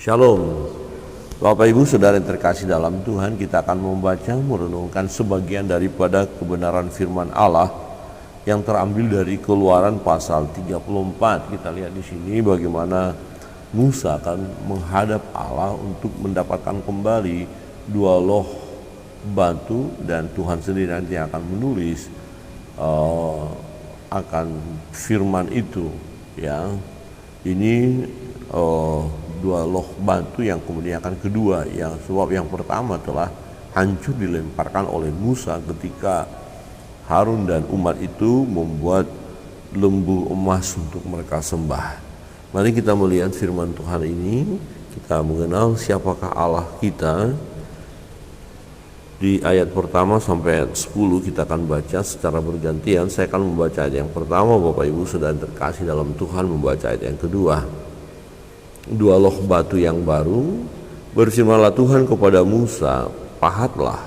Shalom, Bapak Ibu Saudara yang terkasih dalam Tuhan, kita akan membaca merenungkan sebagian daripada kebenaran firman Allah yang terambil dari Keluaran pasal 34. Kita lihat di sini bagaimana Musa akan menghadap Allah untuk mendapatkan kembali dua loh batu, dan Tuhan sendiri nanti akan menulis akan firman itu, ya. Ini dua loh batu yang kemudian akan kedua, yang sebab yang pertama telah hancur dilemparkan oleh Musa ketika Harun dan umat itu membuat lembu emas untuk mereka sembah. Mari kita melihat firman Tuhan ini, kita mengenal siapakah Allah kita. Di ayat pertama sampai ayat 10 kita akan baca secara bergantian. Saya akan membaca ayat yang pertama, Bapak Ibu Saudara yang terkasih dalam Tuhan membaca ayat yang kedua. Dua loh batu yang baru. Berfirmanlah Tuhan kepada Musa, pahatlah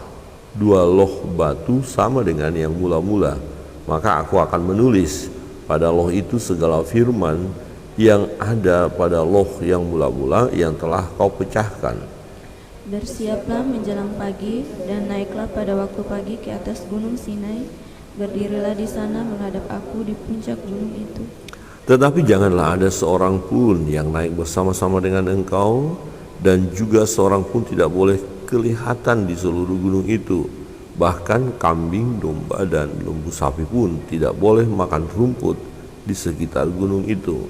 dua loh batu sama dengan yang mula-mula, maka aku akan menulis pada loh itu segala firman yang ada pada loh yang mula-mula yang telah kau pecahkan. Bersiaplah menjelang pagi dan naiklah pada waktu pagi ke atas gunung Sinai. Berdirilah di sana menghadap aku di puncak gunung itu. Tetapi janganlah ada seorang pun yang naik bersama-sama dengan engkau, dan juga seorang pun tidak boleh kelihatan di seluruh gunung itu. Bahkan kambing, domba, dan lembu sapi pun tidak boleh makan rumput di sekitar gunung itu.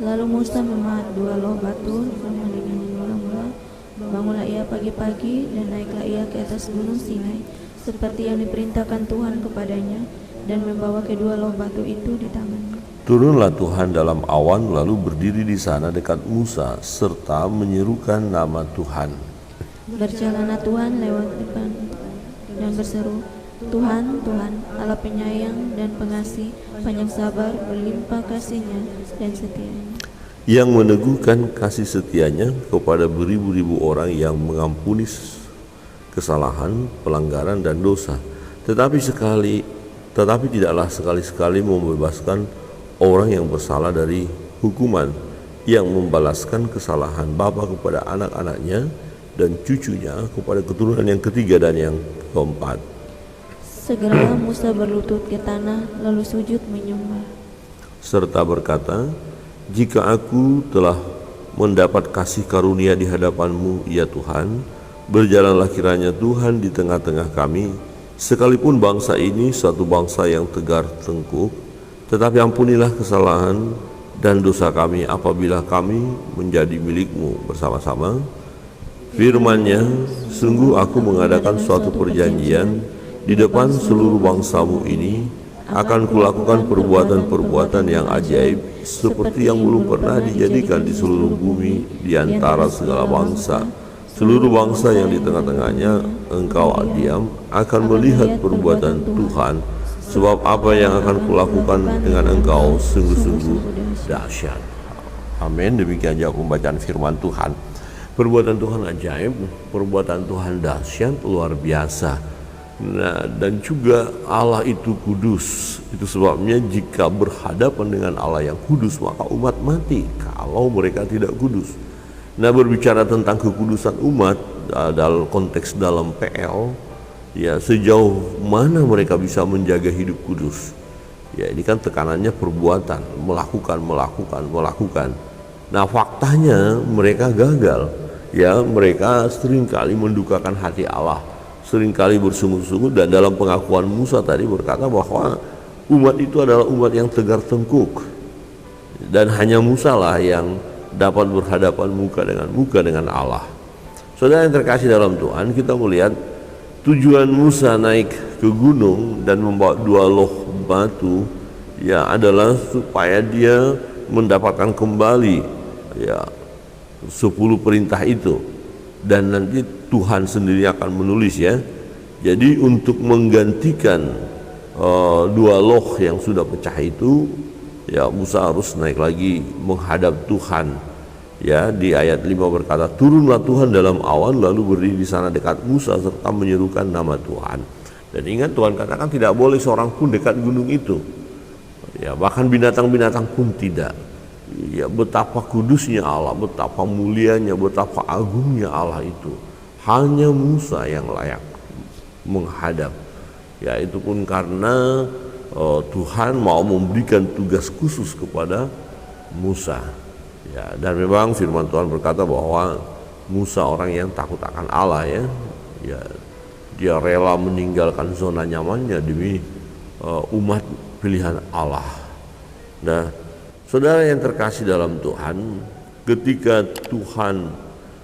Lalu Musa memahat dua loh batu sama dengan yang mula-mula. Bangunlah ia pagi-pagi dan naiklah ia ke atas gunung Sinai seperti yang diperintahkan Tuhan kepadanya, dan membawa kedua loh batu itu di tangannya. Turunlah Tuhan dalam awan lalu berdiri di sana dekat Musa serta menyerukan nama Tuhan. Berjalanlah Tuhan lewat depan dan berseru, Tuhan, Tuhan, Allah penyayang dan pengasih, panjang sabar, berlimpah kasihnya dan setianya, yang meneguhkan kasih setianya kepada beribu-ribu orang, yang mengampuni kesalahan, pelanggaran, dan dosa. Tetapi tidaklah sekali-sekali membebaskan orang yang bersalah dari hukuman, yang membalaskan kesalahan bapa kepada anak-anaknya dan cucunya kepada keturunan yang ketiga dan yang keempat. Segeralah Musa berlutut ke tanah lalu sujud menyembah Serta berkata, jika aku telah mendapat kasih karunia di hadapan-Mu, ya Tuhan, berjalanlah kiranya Tuhan di tengah-tengah kami, sekalipun bangsa ini suatu bangsa yang tegar tengkuk. Tetapi ampunilah kesalahan dan dosa kami apabila kami menjadi milik-Mu bersama-sama. Firman-Nya, sungguh aku mengadakan suatu perjanjian di depan seluruh bangsa-Mu ini, akan kulakukan perbuatan-perbuatan yang ajaib seperti yang belum pernah dijadikan di seluruh bumi di antara segala bangsa. Seluruh bangsa yang di tengah-tengahnya engkau diam akan melihat perbuatan Tuhan, sebab apa yang akan kulakukan dengan engkau sungguh-sungguh dahsyat. Amin. Demikian jawab pembacaan firman Tuhan. Perbuatan Tuhan ajaib, perbuatan Tuhan dahsyat, luar biasa. Nah, dan juga Allah itu kudus. Itu sebabnya jika berhadapan dengan Allah yang kudus, maka umat mati kalau mereka tidak kudus. Nah, berbicara tentang kekudusan umat dalam konteks dalam PL, ya, sejauh mana mereka bisa menjaga hidup kudus. Ya, ini kan tekanannya perbuatan, melakukan. Nah, faktanya mereka gagal. Ya, mereka seringkali mendukakan hati Allah, seringkali bersungguh-sungguh, dan dalam pengakuan Musa tadi berkata bahwa umat itu adalah umat yang tegar tengkuk, dan hanya Musa lah yang dapat berhadapan muka dengan Allah. Saudara yang terkasih dalam Tuhan, kita melihat tujuan Musa naik ke gunung dan membawa dua loh batu, ya, adalah supaya dia mendapatkan kembali, ya, 10 perintah itu, dan nanti Tuhan sendiri akan menulis, ya. Jadi untuk menggantikan dua loh yang sudah pecah itu, ya, Musa harus naik lagi menghadap Tuhan. Ya, di ayat 5 berkata, turunlah Tuhan dalam awan lalu berdiri di sana dekat Musa serta menyerukan nama Tuhan. Dan ingat, Tuhan katakan tidak boleh seorang pun dekat gunung itu. Ya, bahkan binatang-binatang pun tidak. ya betapa kudusnya Allah, betapa mulianya, betapa agungnya Allah itu. Hanya Musa yang layak menghadap. Ya itu pun karena Tuhan mau memberikan tugas khusus kepada Musa. Ya, dan memang firman Tuhan berkata bahwa Musa orang yang takut akan Allah ya. Ya, dia rela meninggalkan zona nyamannya demi umat pilihan Allah. Nah, saudara yang terkasih dalam Tuhan, ketika Tuhan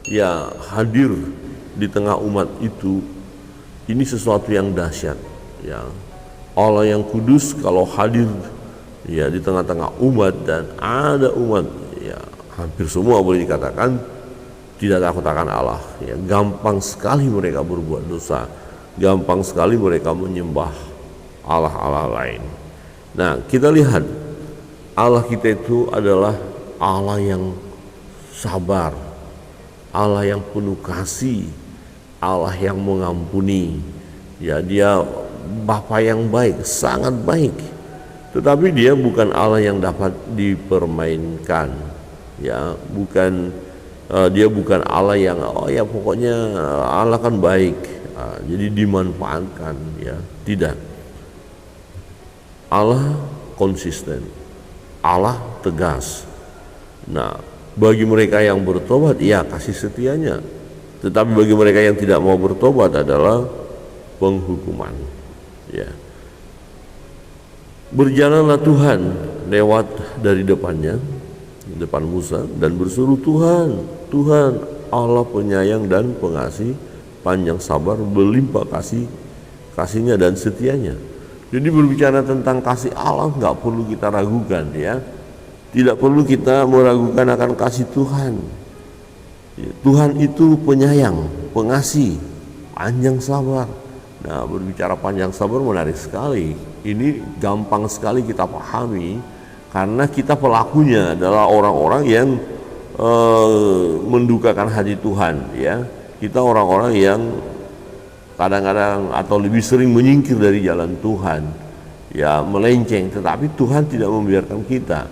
ya hadir di tengah umat itu, ini sesuatu yang dahsyat ya. Allah yang kudus kalau hadir ya di tengah-tengah umat, dan ada umat ya hampir semua boleh dikatakan tidak takut akan Allah ya. Gampang sekali mereka berbuat dosa, gampang sekali mereka menyembah Allah-Allah lain. Nah, kita lihat Allah kita itu adalah Allah yang sabar, Allah yang penuh kasih, Allah yang mengampuni. Ya, dia Bapa yang baik, sangat baik. Tetapi dia bukan Allah yang dapat dipermainkan. Ya, dia bukan Allah yang ya pokoknya Allah kan baik, jadi dimanfaatkan ya. Tidak. Allah konsisten, Allah tegas. Nah, bagi mereka yang bertobat ya kasih setianya, tetapi bagi mereka yang tidak mau bertobat adalah penghukuman ya. Berjalanlah Tuhan lewat dari depannya, depan Musa, dan berseru, Tuhan, Tuhan Allah penyayang dan pengasih, panjang sabar, berlimpah kasihnya dan setianya. Jadi berbicara tentang kasih Allah nggak perlu kita ragukan ya. Tidak perlu kita meragukan akan kasih Tuhan. Tuhan itu penyayang, pengasih, panjang sabar. Nah, berbicara panjang sabar menarik sekali. Ini gampang sekali kita pahami karena kita pelakunya adalah orang-orang yang mendukakan hati Tuhan ya. Kita orang-orang yang kadang-kadang atau lebih sering menyingkir dari jalan Tuhan ya, melenceng, tetapi Tuhan tidak membiarkan kita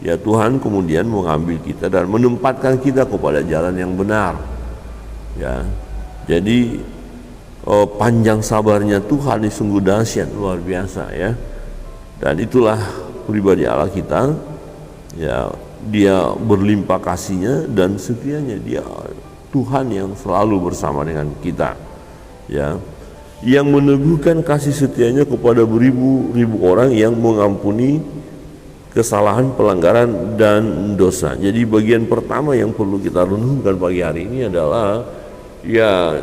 ya. Tuhan kemudian mengambil kita dan menempatkan kita kepada jalan yang benar ya. Jadi panjang sabarnya Tuhan ini sungguh dahsyat, luar biasa ya. Dan itulah pribadi Allah kita ya, dia berlimpah kasihnya dan setianya. Dia Tuhan yang selalu bersama dengan kita ya, yang meneguhkan kasih setianya kepada beribu-ribu orang, yang mengampuni kesalahan, pelanggaran dan dosa. Jadi bagian pertama yang perlu kita renungkan pagi hari ini adalah ya,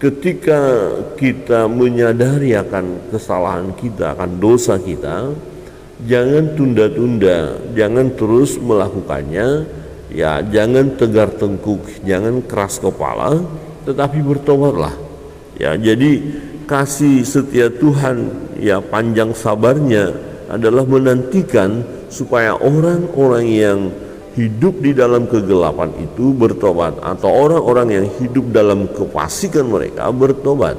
ketika kita menyadari akan kesalahan kita, akan dosa kita, jangan tunda-tunda, jangan terus melakukannya ya, jangan tegar tengkuk, jangan keras kepala, tetapi bertobatlah ya. Jadi kasih setia Tuhan ya, panjang sabarnya adalah menantikan supaya orang-orang yang hidup di dalam kegelapan itu bertobat, atau orang-orang yang hidup dalam kefasikan mereka bertobat.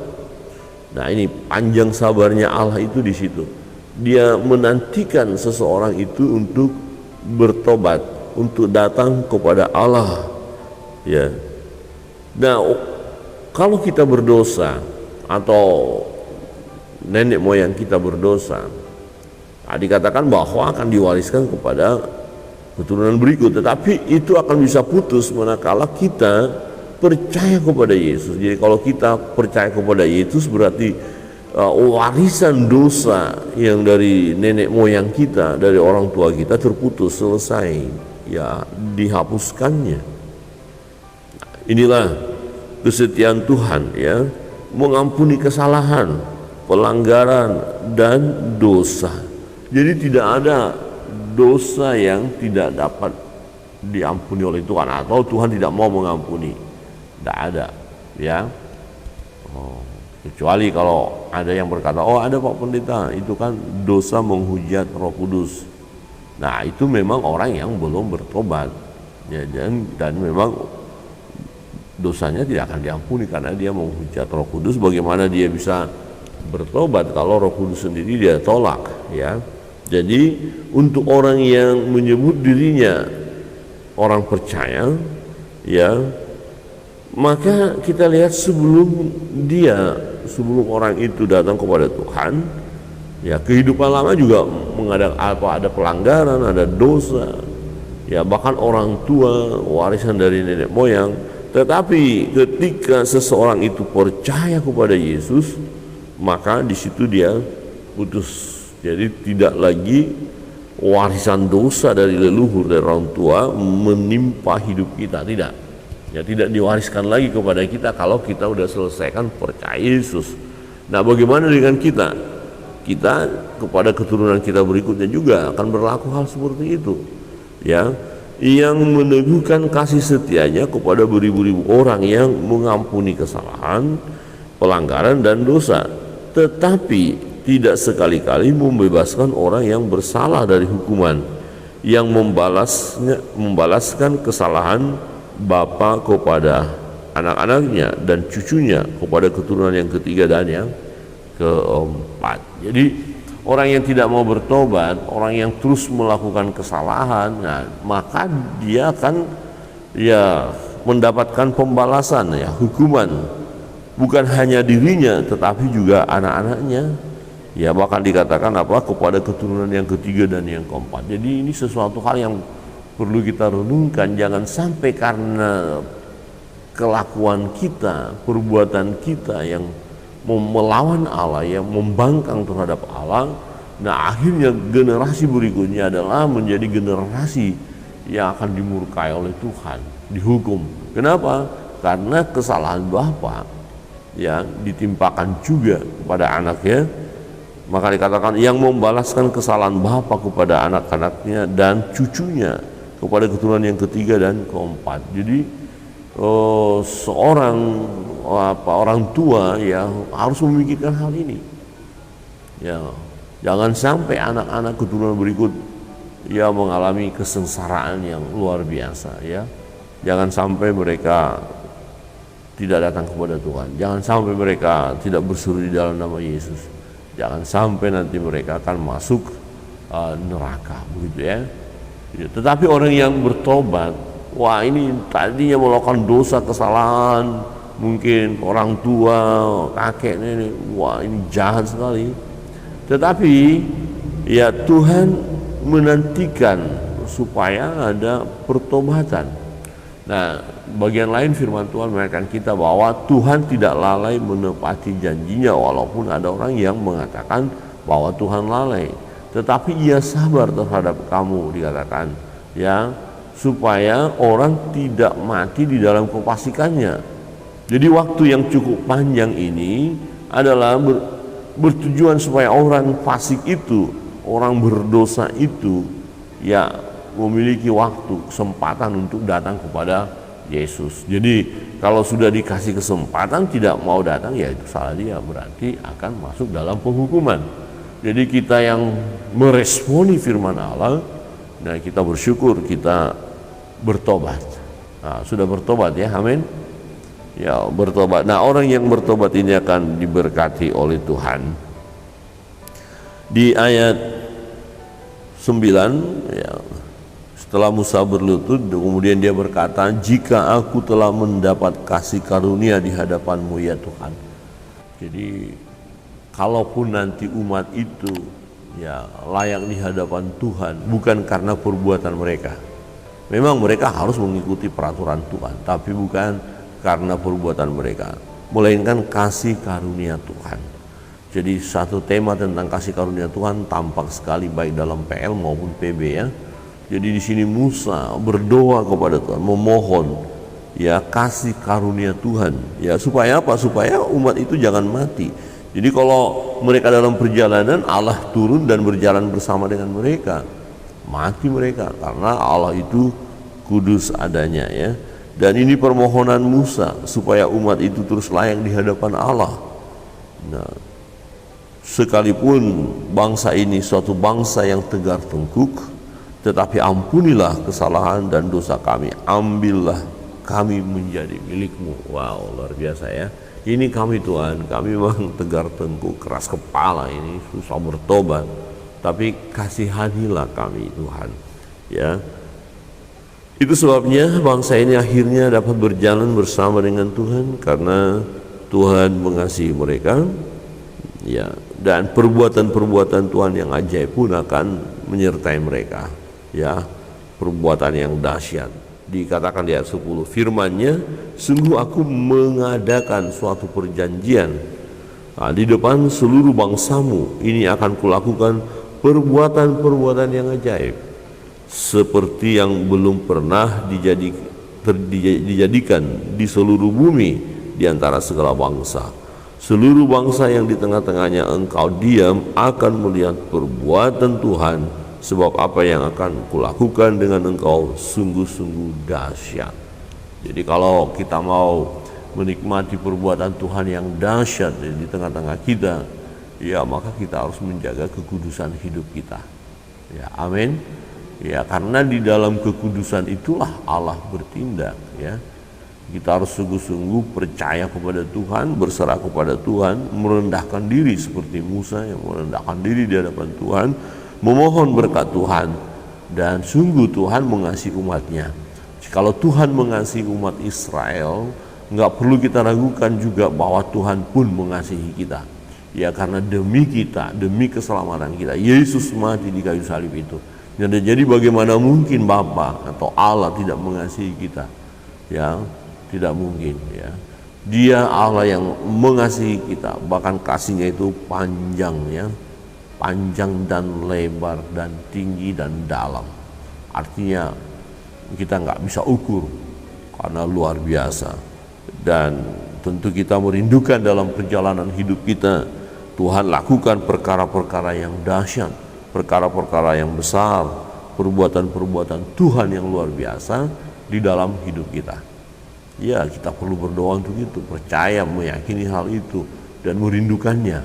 Nah, ini panjang sabarnya Allah itu di situ. Dia menantikan seseorang itu untuk bertobat, untuk datang kepada Allah ya. Nah, kalau kita berdosa atau nenek moyang kita berdosa, dikatakan bahwa akan diwariskan kepada keturunan berikut, tetapi itu akan bisa putus manakala kita percaya kepada Yesus. Jadi kalau kita percaya kepada Yesus berarti warisan dosa yang dari nenek moyang kita, dari orang tua kita terputus, selesai ya, dihapuskannya. Inilah kesetiaan Tuhan ya, mengampuni kesalahan, pelanggaran dan dosa. Jadi tidak ada dosa yang tidak dapat diampuni oleh Tuhan, atau Tuhan tidak mau mengampuni. Tidak ada ya. Kecuali kalau ada yang berkata, oh ada Pak Pendeta, itu kan dosa menghujat Roh Kudus. Nah, itu memang orang yang belum bertobat ya, dan memang dosanya tidak akan diampuni karena dia menghujat Roh Kudus. Bagaimana dia bisa bertobat kalau Roh Kudus sendiri dia tolak ya. Jadi untuk orang yang menyebut dirinya orang percaya, ya, maka kita lihat sebelum orang itu datang kepada Tuhan, ya, kehidupan lama juga ada pelanggaran, ada dosa, ya, bahkan orang tua warisan dari nenek moyang. Tetapi ketika seseorang itu percaya kepada Yesus, maka di situ dia putus. Jadi tidak lagi warisan dosa dari leluhur, dari orang tua menimpa hidup kita, tidak. Ya, tidak diwariskan lagi kepada kita kalau kita sudah selesaikan percaya Yesus. Nah, bagaimana dengan kita? Kita kepada keturunan kita berikutnya juga akan berlaku hal seperti itu, ya, yang meneguhkan kasih setianya kepada beribu-ribu orang yang mengampuni kesalahan, pelanggaran dan dosa, tetapi tidak sekali-kali membebaskan orang yang bersalah dari hukuman, yang membalaskan kesalahan bapa kepada anak-anaknya dan cucunya kepada keturunan yang ketiga dan yang keempat. Jadi orang yang tidak mau bertobat, orang yang terus melakukan kesalahan, nah, maka dia akan, ya, mendapatkan pembalasan, ya, hukuman, bukan hanya dirinya tetapi juga anak-anaknya. Ya, bahkan dikatakan kepada keturunan yang ketiga dan yang keempat. Jadi ini sesuatu hal yang perlu kita renungkan. Jangan sampai karena kelakuan kita, perbuatan kita yang melawan Allah, yang membangkang terhadap Allah, nah akhirnya generasi berikutnya adalah menjadi generasi yang akan dimurkai oleh Tuhan, dihukum. Kenapa? Karena kesalahan bapa yang ditimpakan juga kepada anaknya. Maka dikatakan yang membalaskan kesalahan bapa kepada anak-anaknya dan cucunya kepada keturunan yang ketiga dan keempat. Jadi seorang orang tua, ya, harus memikirkan hal ini. Ya, jangan sampai anak-anak keturunan berikut, ya, mengalami kesengsaraan yang luar biasa, ya. Jangan sampai mereka tidak datang kepada Tuhan. Jangan sampai mereka tidak berseru di dalam nama Yesus. Jangan sampai nanti mereka akan masuk neraka, begitu, ya. Tetapi orang yang bertobat, wah, ini tadinya melakukan dosa, kesalahan, mungkin orang tua, kakek, nenek, wah, ini jahat sekali. Tetapi, ya, Tuhan menantikan supaya ada pertobatan. Nah, bagian lain firman Tuhan mengingatkan kita bahwa Tuhan tidak lalai menepati janjinya, walaupun ada orang yang mengatakan bahwa Tuhan lalai, tetapi Ia sabar terhadap kamu, dikatakan, ya, supaya orang tidak mati di dalam kefasikannya. Jadi waktu yang cukup panjang ini adalah bertujuan supaya orang fasik itu, orang berdosa itu, ya, memiliki waktu, kesempatan untuk datang kepada Yesus. Jadi kalau sudah dikasih kesempatan tidak mau datang, ya itu salah dia, berarti akan masuk dalam penghukuman. Jadi kita yang meresponi firman Allah, nah, kita bersyukur kita bertobat. Nah, sudah bertobat, ya, amin. Ya, bertobat. Nah, orang yang bertobat ini akan diberkati oleh Tuhan. Di ayat 9, ya, setelah Musa berlutut, kemudian dia berkata, jika aku telah mendapat kasih karunia di hadapan-Mu, ya Tuhan. Jadi kalaupun nanti umat itu, ya, layak di hadapan Tuhan, bukan karena perbuatan mereka. Memang mereka harus mengikuti peraturan Tuhan, tapi bukan karena perbuatan mereka, melainkan kasih karunia Tuhan. Jadi satu tema tentang kasih karunia Tuhan tampak sekali baik dalam PL maupun PB, ya. Jadi di sini Musa berdoa kepada Tuhan, memohon, ya, kasih karunia Tuhan, ya, supaya apa? Supaya umat itu jangan mati. Jadi kalau mereka dalam perjalanan, Allah turun dan berjalan bersama dengan mereka, mati mereka, karena Allah itu kudus adanya, ya. Dan ini permohonan Musa supaya umat itu terus layak di hadapan Allah. Nah, sekalipun bangsa ini suatu bangsa yang tegar tengkuk, tetapi ampunilah kesalahan dan dosa kami, ambillah kami menjadi milik-Mu. Wow, luar biasa, ya. Ini kami Tuhan, kami memang tegar tengkuk, keras kepala, ini susah bertobat, tapi kasihanilah kami Tuhan. Ya, itu sebabnya bangsa ini akhirnya dapat berjalan bersama dengan Tuhan karena Tuhan mengasihi mereka. Ya, dan perbuatan-perbuatan Tuhan yang ajaib pun akan menyertai mereka. Ya, perbuatan yang dahsyat. Dikatakan di ayat 10, firman-Nya, sungguh aku mengadakan suatu perjanjian di depan seluruh bangsamu, ini akan kulakukan perbuatan-perbuatan yang ajaib seperti yang belum pernah dijadikan di seluruh bumi di antara segala bangsa. Seluruh bangsa yang di tengah-tengahnya engkau diam akan melihat perbuatan Tuhan, sebab apa yang akan kulakukan dengan engkau sungguh-sungguh dahsyat. Jadi kalau kita mau menikmati perbuatan Tuhan yang dahsyat di tengah-tengah kita, ya maka kita harus menjaga kekudusan hidup kita. Ya, amin. Ya, karena di dalam kekudusan itulah Allah bertindak. Ya, kita harus sungguh-sungguh percaya kepada Tuhan, berserah kepada Tuhan, merendahkan diri seperti Musa yang merendahkan diri di hadapan Tuhan, memohon berkat Tuhan, dan sungguh Tuhan mengasihi umatnya. Kalau Tuhan mengasihi umat Israel, nggak perlu kita ragukan juga bahwa Tuhan pun mengasihi kita. Ya, karena demi kita, demi keselamatan kita, Yesus mati di kayu salib itu. Jadi bagaimana mungkin Bapa atau Allah tidak mengasihi kita? Ya, tidak mungkin. Ya, Dia Allah yang mengasihi kita, bahkan kasihnya itu panjang, ya, panjang dan lebar dan tinggi dan dalam. Artinya kita nggak bisa ukur karena luar biasa. Dan tentu kita merindukan dalam perjalanan hidup kita Tuhan lakukan perkara-perkara yang dahsyat, perkara-perkara yang besar, perbuatan-perbuatan Tuhan yang luar biasa di dalam hidup kita. Ya, kita perlu berdoa untuk itu, percaya, meyakini hal itu dan merindukannya.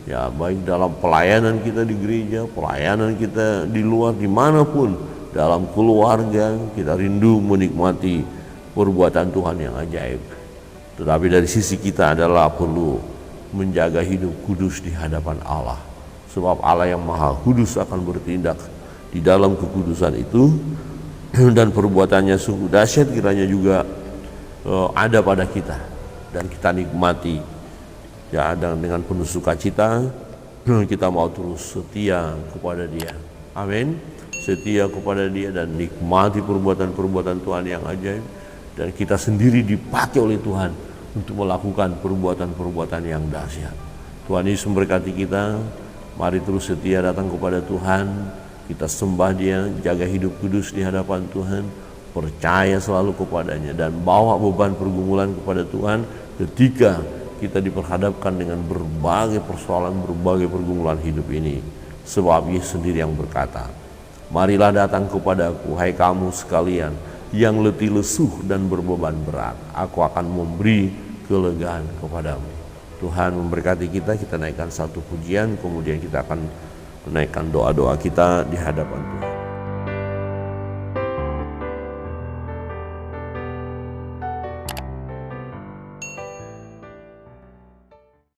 Ya, baik dalam pelayanan kita di gereja, pelayanan kita di luar, dimanapun, dalam keluarga, kita rindu menikmati perbuatan Tuhan yang ajaib. Tetapi dari sisi kita adalah perlu menjaga hidup kudus di hadapan Allah. Sebab Allah yang Maha Kudus akan bertindak di dalam kekudusan itu, dan perbuatannya sungguh dahsyat kiranya juga ada pada kita dan kita nikmati. Ya, dan dengan penuh sukacita kita mau terus setia kepada Dia. Amin. Setia kepada Dia dan nikmati perbuatan-perbuatan Tuhan yang ajaib, dan kita sendiri dipakai oleh Tuhan untuk melakukan perbuatan-perbuatan yang dahsyat. Tuhan Yesus memberkati kita. Mari terus setia datang kepada Tuhan. Kita sembah Dia, jaga hidup kudus di hadapan Tuhan, percaya selalu kepadanya, dan bawa beban pergumulan kepada Tuhan ketika kita diperhadapkan dengan berbagai persoalan, berbagai pergumulan hidup ini. Sebab Yesus sendiri yang berkata, marilah datang kepadaku, hai kamu sekalian yang letih lesuh dan berbeban berat, aku akan memberi kelegaan kepadamu. Tuhan memberkati kita. Kita naikkan satu pujian, kemudian kita akan menaikkan doa-doa kita di hadapan Tuhan.